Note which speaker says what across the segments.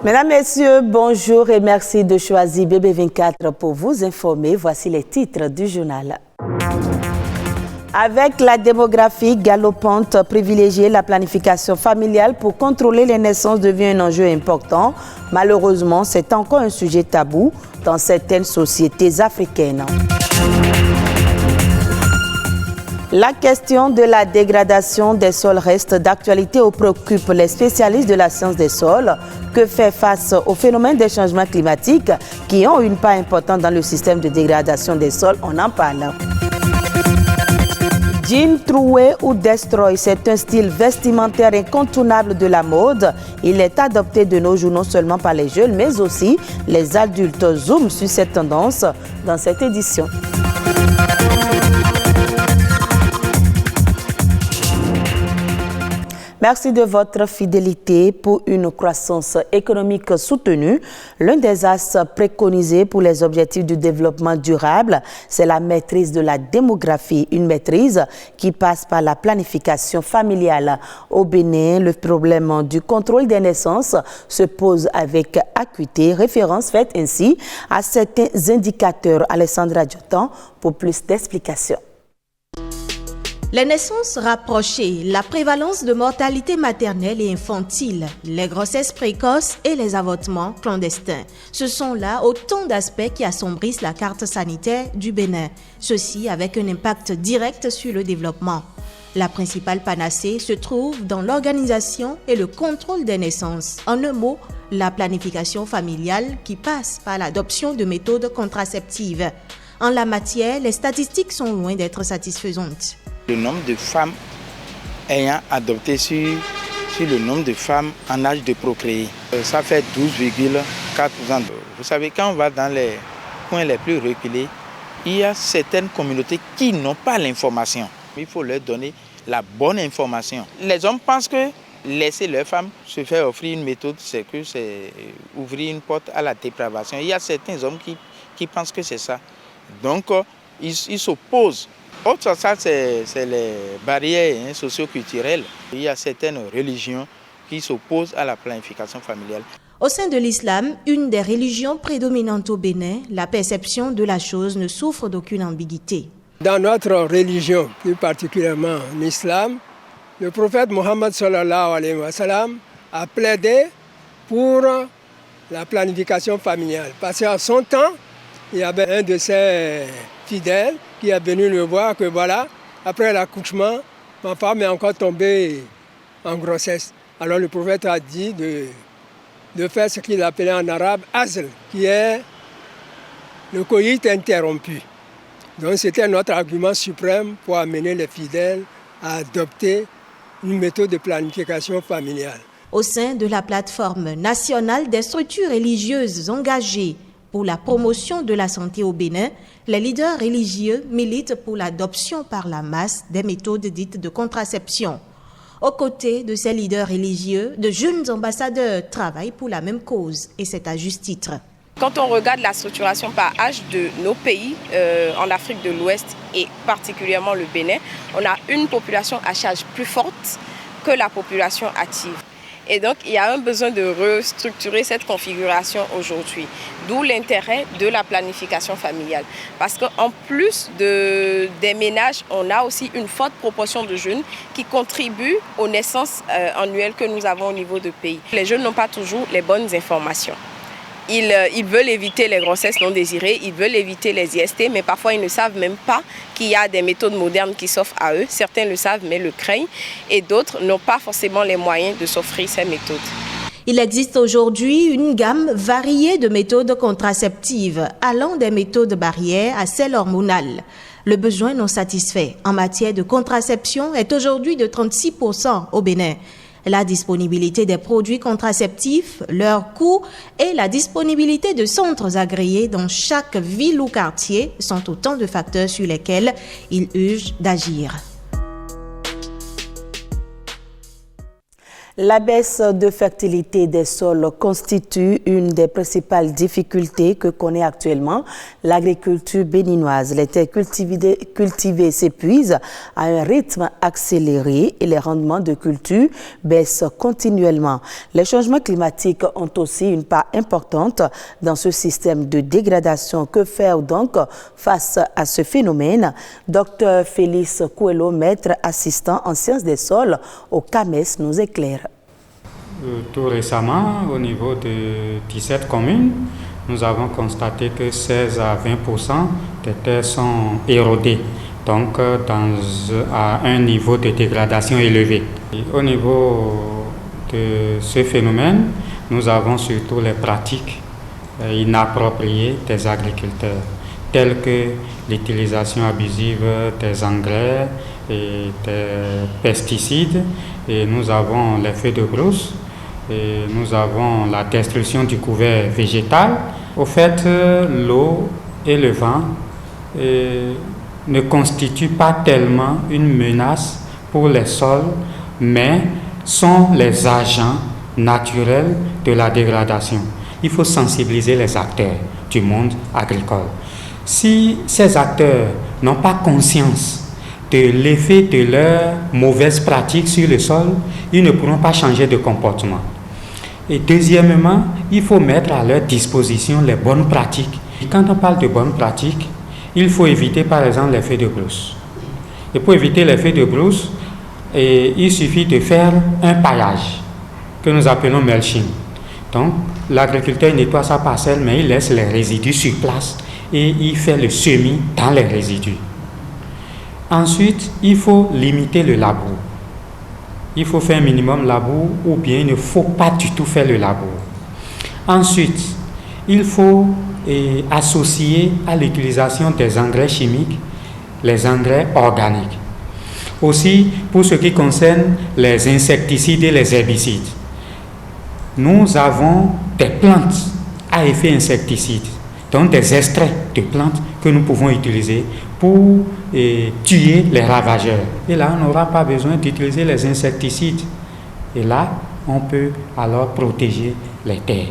Speaker 1: Mesdames, Messieurs, bonjour et merci de choisir BB24 pour vous informer. Voici les titres du journal. Avec la démographie galopante, privilégier la planification familiale pour contrôler les naissances devient un enjeu important. Malheureusement, c'est encore un sujet tabou dans certaines sociétés africaines. La question de la dégradation des sols reste d'actualité et préoccupe les spécialistes de la science des sols. Que faire face au phénomène des changements climatiques qui ont une part importante dans le système de dégradation des sols? On en parle. Jean troué ou destroy, c'est un style vestimentaire incontournable de la mode. Il est adopté de nos jours non seulement par les jeunes, mais aussi les adultes. Zoom sur cette tendance dans cette édition. Merci de votre fidélité pour une croissance économique soutenue. L'un des axes préconisés pour les objectifs du développement durable, c'est la maîtrise de la démographie, une maîtrise qui passe par la planification familiale. Au Bénin, le problème du contrôle des naissances se pose avec acuité, référence faite ainsi à certains indicateurs. Alessandra Diotan pour plus d'explications.
Speaker 2: Les naissances rapprochées, la prévalence de mortalité maternelle et infantile, les grossesses précoces et les avortements clandestins. Ce sont là autant d'aspects qui assombrissent la carte sanitaire du Bénin. Ceci avec un impact direct sur le développement. La principale panacée se trouve dans l'organisation et le contrôle des naissances. En un mot, la planification familiale qui passe par l'adoption de méthodes contraceptives. En la matière, les statistiques sont loin d'être satisfaisantes.
Speaker 3: Le nombre de femmes ayant adopté sur le nombre de femmes en âge de procréer, ça fait 12,4%. Vous savez, quand on va dans les coins les plus reculés, il y a certaines communautés qui n'ont pas l'information. Il faut leur donner la bonne information. Les hommes pensent que laisser leurs femmes se faire offrir une méthode, c'est ouvrir une porte à la dépravation. Il y a certains hommes qui pensent que c'est ça. Donc, ils s'opposent. Autre ça, c'est les barrières socio-culturelles. Il y a certaines religions qui s'opposent à la planification familiale.
Speaker 2: Au sein de l'islam, une des religions prédominantes au Bénin, la perception de la chose ne souffre d'aucune ambiguïté.
Speaker 4: Dans notre religion, plus particulièrement l'islam, le prophète Mohammed sallallahu alayhi wa sallam a plaidé pour la planification familiale. Parce qu'à son temps, il y avait un de ses fidèles qui est venu le voir que voilà, après l'accouchement, ma femme est encore tombée en grossesse. Alors le prophète a dit de faire ce qu'il appelait en arabe azl, qui est le coït interrompu. Donc c'était notre argument suprême pour amener les fidèles à adopter une méthode de planification familiale.
Speaker 2: Au sein de la plateforme nationale des structures religieuses engagées pour la promotion de la santé au Bénin, les leaders religieux militent pour l'adoption par la masse des méthodes dites de contraception. Aux côtés de ces leaders religieux, de jeunes ambassadeurs travaillent pour la même cause, et c'est à juste titre.
Speaker 5: Quand on regarde la structuration par âge de nos pays en Afrique de l'Ouest et particulièrement le Bénin, on a une population à charge plus forte que la population active. Et donc, il y a un besoin de restructurer cette configuration aujourd'hui. D'où l'intérêt de la planification familiale. Parce qu'en plus des ménages, on a aussi une forte proportion de jeunes qui contribuent aux naissances annuelles que nous avons au niveau du pays. Les jeunes n'ont pas toujours les bonnes informations. Ils veulent éviter les grossesses non désirées, ils veulent éviter les IST, mais parfois ils ne savent même pas qu'il y a des méthodes modernes qui s'offrent à eux. Certains le savent, mais le craignent, et d'autres n'ont pas forcément les moyens de s'offrir ces méthodes.
Speaker 2: Il existe aujourd'hui une gamme variée de méthodes contraceptives, allant des méthodes barrières à celles hormonales. Le besoin non satisfait en matière de contraception est aujourd'hui de 36% au Bénin. La disponibilité des produits contraceptifs, leur coût et la disponibilité de centres agréés dans chaque ville ou quartier sont autant de facteurs sur lesquels il urge d'agir.
Speaker 1: La baisse de fertilité des sols constitue une des principales difficultés que connaît actuellement l'agriculture béninoise. Les terres cultivées s'épuisent à un rythme accéléré et les rendements de culture baissent continuellement. Les changements climatiques ont aussi une part importante dans ce système de dégradation. Que faire donc face à ce phénomène? Dr Félix Coelho, maître assistant en sciences des sols au CAMES, nous éclaire.
Speaker 6: Tout récemment, au niveau de 17 communes, nous avons constaté que 16 à 20% des terres sont érodées, donc à un niveau de dégradation élevé. Et au niveau de ce phénomène, nous avons surtout les pratiques inappropriées des agriculteurs, telles que l'utilisation abusive des engrais et des pesticides, et nous avons les feux de brousse, et nous avons la destruction du couvert végétal. Au fait, l'eau et le vent ne constituent pas tellement une menace pour les sols, mais sont les agents naturels de la dégradation. Il faut sensibiliser les acteurs du monde agricole. Si ces acteurs n'ont pas conscience de l'effet de leurs mauvaises pratiques sur le sol, ils ne pourront pas changer de comportement. Et deuxièmement, il faut mettre à leur disposition les bonnes pratiques. Et quand on parle de bonnes pratiques, il faut éviter par exemple les feux de brousse. Et pour éviter les feux de brousse, il suffit de faire un paillage que nous appelons mulching. Donc, l'agriculteur nettoie sa parcelle, mais il laisse les résidus sur place et il fait le semis dans les résidus. Ensuite, il faut limiter le labour. Il faut faire un minimum labour ou bien il ne faut pas du tout faire le labour. Ensuite, il faut associer à l'utilisation des engrais chimiques les engrais organiques. Aussi, pour ce qui concerne les insecticides et les herbicides, nous avons des plantes à effet insecticide, donc des extraits de plantes que nous pouvons utiliser pour tuer les ravageurs. Et là, on n'aura pas besoin d'utiliser les insecticides. Et là, on peut alors protéger les terres.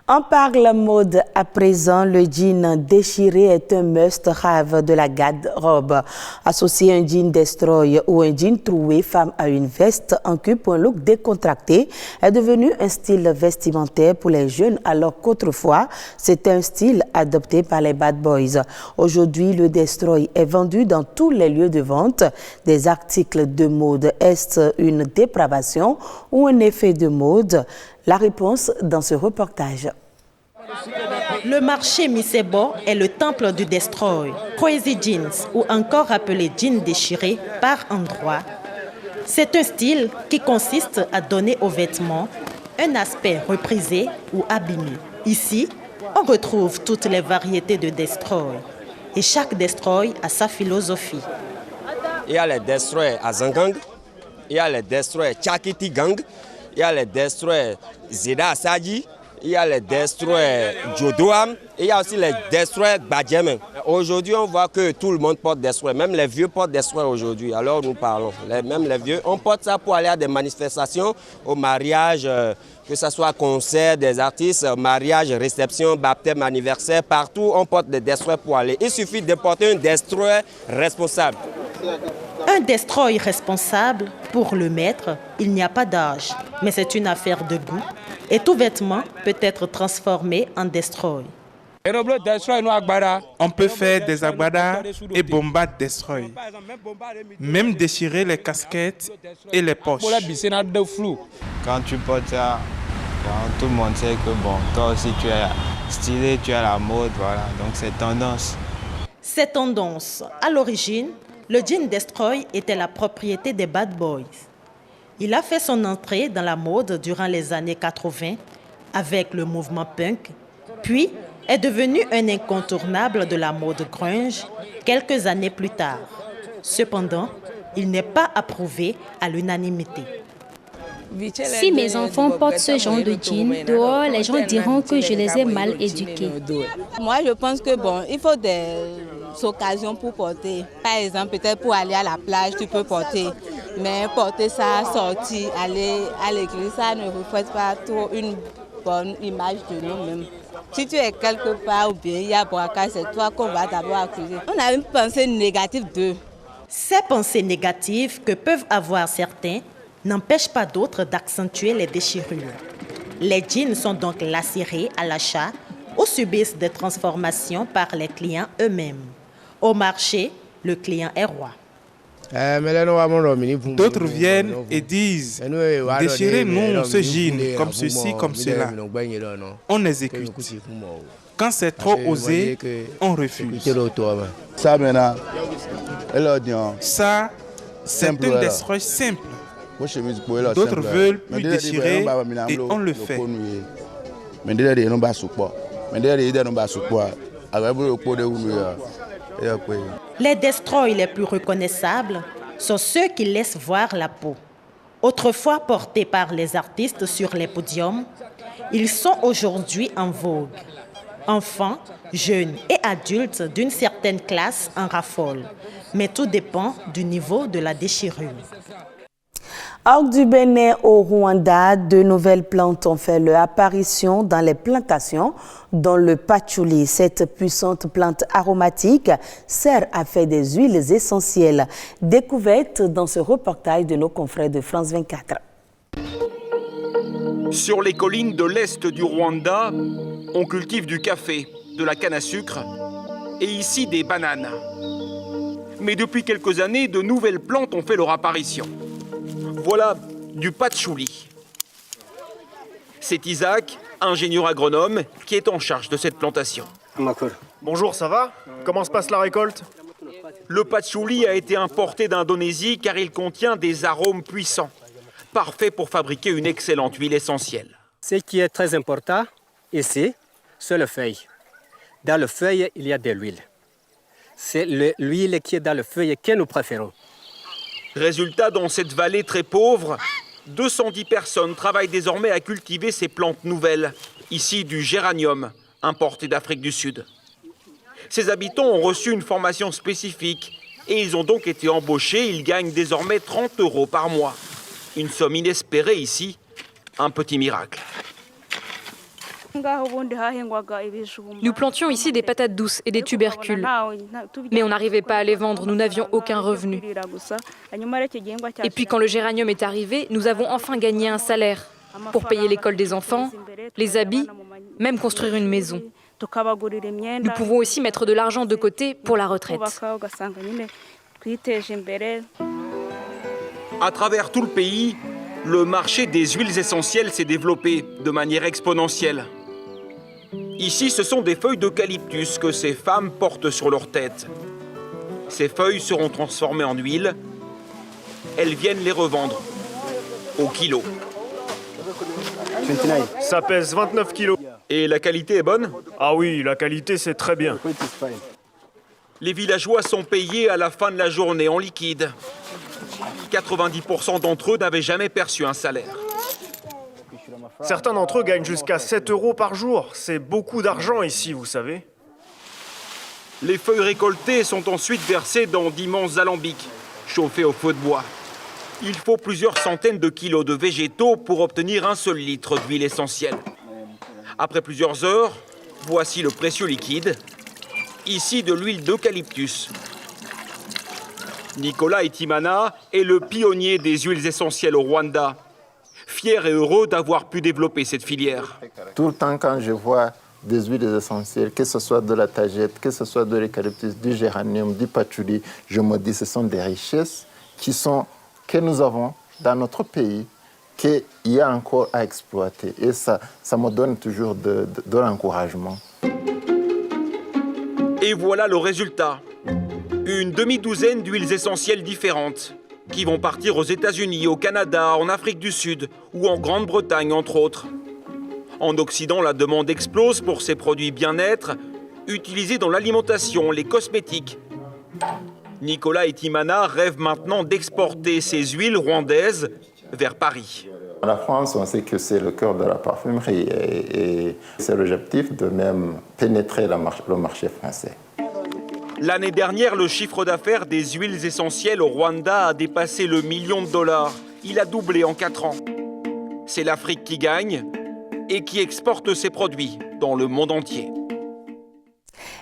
Speaker 1: On parle mode à présent, le jean déchiré est un must-have de la garde-robe. Associer un jean destroy ou un jean troué femme à une veste en cul pour un look décontracté est devenu un style vestimentaire pour les jeunes alors qu'autrefois, c'était un style adopté par les bad boys. Aujourd'hui, le destroy est vendu dans tous les lieux de vente des articles de mode. Est-ce une dépravation ou un effet de mode? La réponse dans ce reportage.
Speaker 2: Le marché Misebo est le temple du destroy, crazy jeans ou encore appelé jean déchiré par endroits. C'est un style qui consiste à donner aux vêtements un aspect reprisé ou abîmé. Ici, on retrouve toutes les variétés de destroy et chaque destroy a sa philosophie.
Speaker 7: Il y a les destroy à Zangang, il y a les destroy Chakiti Gang, il y a les destroy Zeda Asaji, il y a les destroy Jodoam, et il y a aussi les destroy Badjem. Aujourd'hui, on voit que tout le monde porte destroy, même les vieux portent destroy aujourd'hui. Alors nous parlons, même les vieux, on porte ça pour aller à des manifestations, au mariage, que ce soit concert des artistes, mariage, réception, baptême, anniversaire, partout on porte des destroy pour aller. Il suffit de porter un destroy responsable.
Speaker 2: Un destroy responsable, pour le maître, il n'y a pas d'âge, mais c'est une affaire de goût. Et tout vêtement peut être transformé en destroy.
Speaker 8: On peut faire des agbada et bomba destroy. Même déchirer les casquettes et les poches.
Speaker 9: Quand tu portes ça, tout le monde sait que bon, toi aussi tu es stylé, tu as la mode, voilà. Donc c'est tendance.
Speaker 2: Cette tendance, à l'origine, le jean destroy était la propriété des bad boys. Il a fait son entrée dans la mode durant les années 80 avec le mouvement punk, puis est devenu un incontournable de la mode grunge quelques années plus tard. Cependant, il n'est pas approuvé à l'unanimité.
Speaker 10: Si mes enfants portent ce genre de jeans, dehors, les gens diront que je les ai mal éduqués.
Speaker 11: Moi, je pense que bon, il faut des occasions pour porter. Par exemple, peut-être pour aller à la plage, tu peux porter. Mais porter ça, sortir, aller à l'église, ça ne reflète pas trop une bonne image de nous-mêmes. Si tu es quelque part ou bien il y a braquage, c'est toi qu'on va d'abord accuser. On a une pensée négative d'eux.
Speaker 2: Ces pensées négatives que peuvent avoir certains n'empêchent pas d'autres d'accentuer les déchirures. Les jeans sont donc lacérés à l'achat ou subissent des transformations par les clients eux-mêmes. Au marché, le client est roi.
Speaker 8: D'autres viennent et disent « Déchirez-nous ce jean comme ceci, comme cela ». On exécute. Quand c'est trop osé, on refuse. Ça, c'est un destroy simple. D'autres veulent plus déchirer et on le fait.
Speaker 2: Les destroys les plus reconnaissables sont ceux qui laissent voir la peau. Autrefois portés par les artistes sur les podiums, ils sont aujourd'hui en vogue. Enfants, jeunes et adultes d'une certaine classe en raffolent. Mais tout dépend du niveau de la déchirure.
Speaker 1: Hors du Bénin au Rwanda, de nouvelles plantes ont fait leur apparition dans les plantations, dont le patchouli. Cette puissante plante aromatique sert à faire des huiles essentielles. Découverte dans ce reportage de nos confrères de France 24.
Speaker 12: Sur les collines de l'est du Rwanda, on cultive du café, de la canne à sucre et ici des bananes. Mais depuis quelques années, de nouvelles plantes ont fait leur apparition. Voilà du patchouli. C'est Isaac, ingénieur agronome, qui est en charge de cette plantation.
Speaker 13: Bonjour, ça va? Comment se passe la récolte?
Speaker 12: Le patchouli a été importé d'Indonésie car il contient des arômes puissants, parfait pour fabriquer une excellente huile essentielle.
Speaker 14: Ce qui est très important ici, c'est le feuille. Dans le feuille, il y a de l'huile. C'est l'huile qui est dans le feuille que nous préférons.
Speaker 12: Résultat, dans cette vallée très pauvre, 210 personnes travaillent désormais à cultiver ces plantes nouvelles, ici du géranium, importé d'Afrique du Sud. Ces habitants ont reçu une formation spécifique et ils ont donc été embauchés. Ils gagnent désormais 30 € par mois. Une somme inespérée ici, un petit miracle.
Speaker 15: Nous plantions ici des patates douces et des tubercules, mais on n'arrivait pas à les vendre, nous n'avions aucun revenu. Et puis quand le géranium est arrivé, nous avons enfin gagné un salaire pour payer l'école des enfants, les habits, même construire une maison. Nous pouvons aussi mettre de l'argent de côté pour la retraite.
Speaker 12: À travers tout le pays, le marché des huiles essentielles s'est développé de manière exponentielle. Ici, ce sont des feuilles d'eucalyptus que ces femmes portent sur leur tête. Ces feuilles seront transformées en huile. Elles viennent les revendre au kilo.
Speaker 13: Ça pèse 29 kilos.
Speaker 12: Et la qualité est bonne?
Speaker 13: Ah oui, la qualité c'est très bien.
Speaker 12: Les villageois sont payés à la fin de la journée en liquide. 90% d'entre eux n'avaient jamais perçu un salaire.
Speaker 13: Certains d'entre eux gagnent jusqu'à 7 € par jour. C'est beaucoup d'argent ici, vous savez.
Speaker 12: Les feuilles récoltées sont ensuite versées dans d'immenses alambics, chauffés au feu de bois. Il faut plusieurs centaines de kilos de végétaux pour obtenir un seul litre d'huile essentielle. Après plusieurs heures, voici le précieux liquide. Ici, de l'huile d'eucalyptus. Nicolas Itimana est le pionnier des huiles essentielles au Rwanda. Fier et heureux d'avoir pu développer cette filière.
Speaker 16: Tout le temps, quand je vois des huiles essentielles, que ce soit de la tagette, que ce soit de l'eucalyptus, du géranium, du patchouli, je me dis que ce sont des richesses que nous avons dans notre pays, qu'il y a encore à exploiter. Et ça me donne toujours de l'encouragement.
Speaker 12: Et voilà le résultat. Une demi-douzaine d'huiles essentielles différentes qui vont partir aux États-Unis, au Canada, en Afrique du Sud ou en Grande-Bretagne, entre autres. En Occident, la demande explose pour ces produits bien-être utilisés dans l'alimentation, les cosmétiques. Nicolas Itimana rêve maintenant d'exporter ces huiles rwandaises vers Paris.
Speaker 16: La France, on sait que c'est le cœur de la parfumerie et c'est l'objectif de même pénétrer le marché français.
Speaker 12: L'année dernière, le chiffre d'affaires des huiles essentielles au Rwanda a dépassé le $1 million. Il a doublé en 4 ans. C'est l'Afrique qui gagne et qui exporte ses produits dans le monde entier.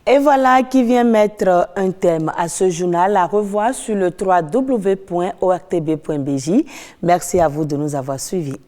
Speaker 1: Et voilà qui vient mettre un thème à ce journal à revoir sur le www.ortb.bj. Merci à vous de nous avoir suivis.